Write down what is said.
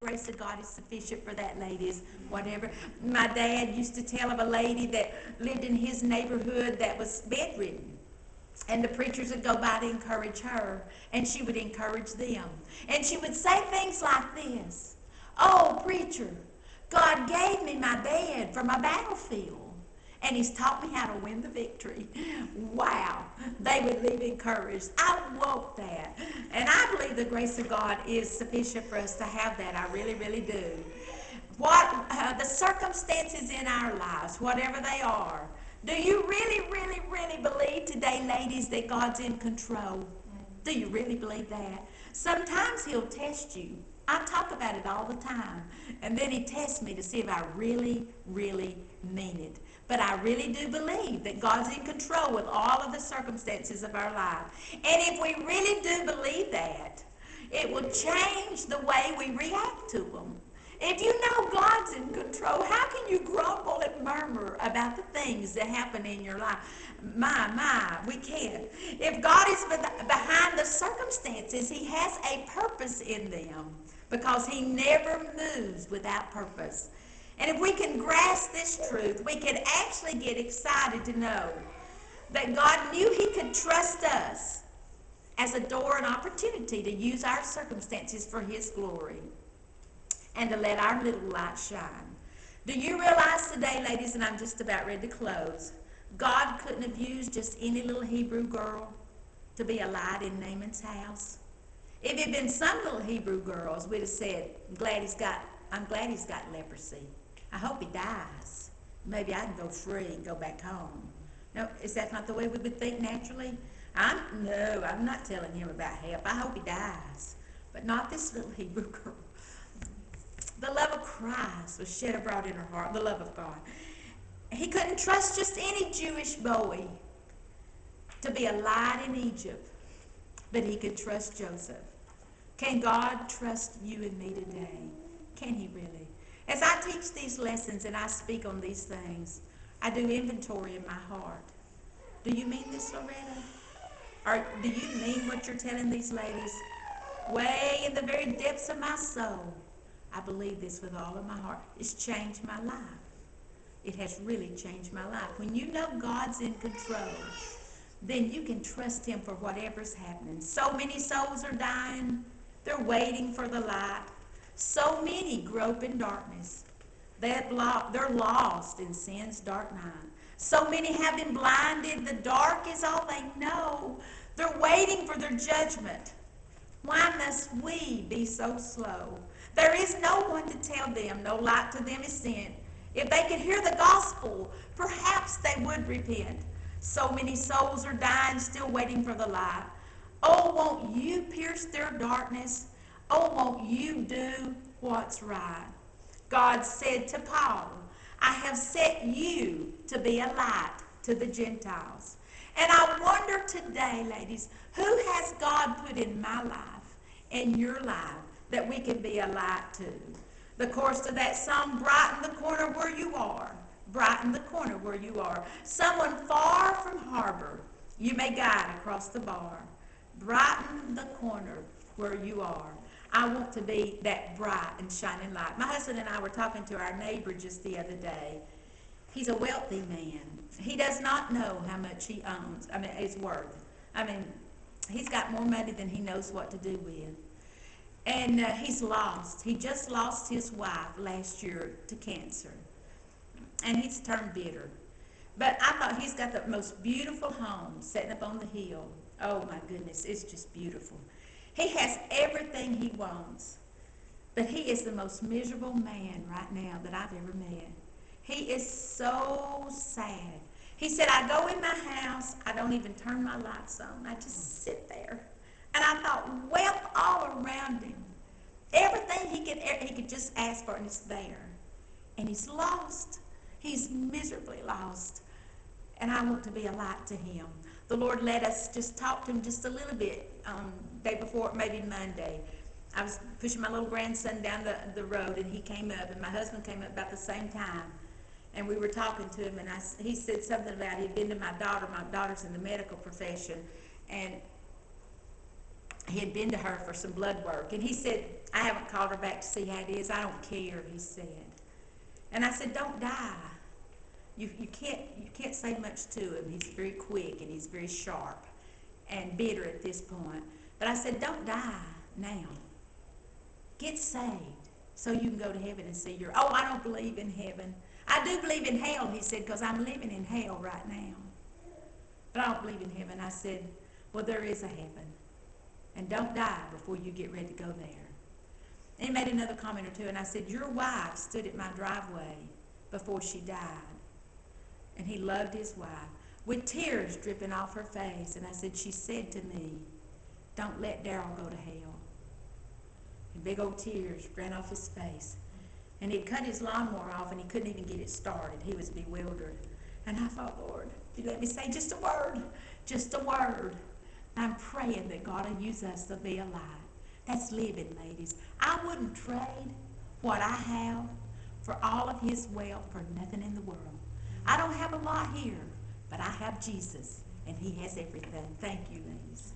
grace of God is sufficient for that, ladies. Whatever. My dad used to tell of a lady that lived in his neighborhood that was bedridden. And the preachers would go by to encourage her, and she would encourage them. And she would say things like this: "Oh, preacher, God gave me my bed for my battlefield, and he's taught me how to win the victory." Wow. They would leave encouraged. I want that. And I believe the grace of God is sufficient for us to have that. I really, really do. The circumstances in our lives, whatever they are, do you really, really, really believe today, ladies, that God's in control? Do you really believe that? Sometimes he'll test you. I talk about it all the time. And then he tests me to see if I really, really mean it. But I really do believe that God's in control with all of the circumstances of our life. And if we really do believe that, it will change the way we react to them. If you know God's in control, how can you grumble and murmur about the things that happen in your life? We can't. If God is behind the circumstances, he has a purpose in them, because he never moves without purpose. And if we can grasp this truth, we can actually get excited to know that God knew he could trust us as a door and opportunity to use our circumstances for his glory and to let our little light shine. Do you realize today, ladies, and I'm just about ready to close, God couldn't have used just any little Hebrew girl to be a light in Naaman's house? If it had been some little Hebrew girls, we'd have said, I'm glad he's got leprosy. I hope he dies. Maybe I can go free and go back home. No, is that not the way we would think naturally? No, I'm not telling him about help. I hope he dies. But not this little Hebrew girl. The love of Christ was shed abroad in her heart, the love of God. He couldn't trust just any Jewish boy to be a light in Egypt, but he could trust Joseph. Can God trust you and me today? Can he really? As I teach these lessons and I speak on these things, I do inventory in my heart. Do you mean this, Loretta? Or do you mean what you're telling these ladies? Way in the very depths of my soul, I believe this with all of my heart. It's changed my life. It has really changed my life. When you know God's in control, then you can trust him for whatever's happening. So many souls are dying. They're waiting for the light. So many grope in darkness. They're lost in sin's dark night. So many have been blinded. The dark is all they know. They're waiting for their judgment. Why must we be so slow? There is no one to tell them. No light to them is sent. If they could hear the gospel, perhaps they would repent. So many souls are dying, still waiting for the light. Oh, won't you pierce their darkness? Oh, won't you do what's right? God said to Paul, I have set you to be a light to the Gentiles. And I wonder today, ladies, who has God put in my life, in your life, that we can be a light to? The chorus to that song, brighten the corner where you are. Brighten the corner where you are. Someone far from harbor, you may guide across the bar. Brighten the corner where you are. I want to be that bright and shining light. My husband and I were talking to our neighbor just the other day. He's a wealthy man. He does not know how much he owns. His worth. He's got more money than he knows what to do with. And he's lost. He just lost his wife last year to cancer. And he's turned bitter. But I thought he's got the most beautiful home sitting up on the hill. Oh my goodness, it's just beautiful. He has everything he wants. But he is the most miserable man right now that I've ever met. He is so sad. He said, I go in my house, I don't even turn my lights on. I just sit there. And I thought, wealth all around him. Everything he could just ask for, and it's there. And he's lost. He's miserably lost. And I want to be a light to him. The Lord let us just talk to him just a little bit day before, maybe Monday. I was pushing my little grandson down the road, and he came up, and my husband came up about the same time. And we were talking to him, and he said something about he'd been to my daughter. My daughter's in the medical profession. And he had been to her for some blood work. And he said, I haven't called her back to see how it is. I don't care, he said. And I said, don't die. You can't say much to him. He's very quick and he's very sharp and bitter at this point. But I said, don't die now. Get saved so you can go to heaven and see your... Oh, I don't believe in heaven. I do believe in hell, he said, because I'm living in hell right now. But I don't believe in heaven. I said, well, there is a heaven. And don't die before you get ready to go there. And he made another comment or two, and I said, your wife stood at my driveway before she died. And he loved his wife, with tears dripping off her face. And I said, she said to me, don't let Darrell go to hell. And big old tears ran off his face. And he'd cut his lawnmower off, and he couldn't even get it started. He was bewildered. And I thought, Lord, if you let me say just a word, just a word. I'm praying that God will use us to be alive. That's living, ladies. I wouldn't trade what I have for all of his wealth for nothing in the world. I don't have a lot here, but I have Jesus, and he has everything. Thank you, ladies.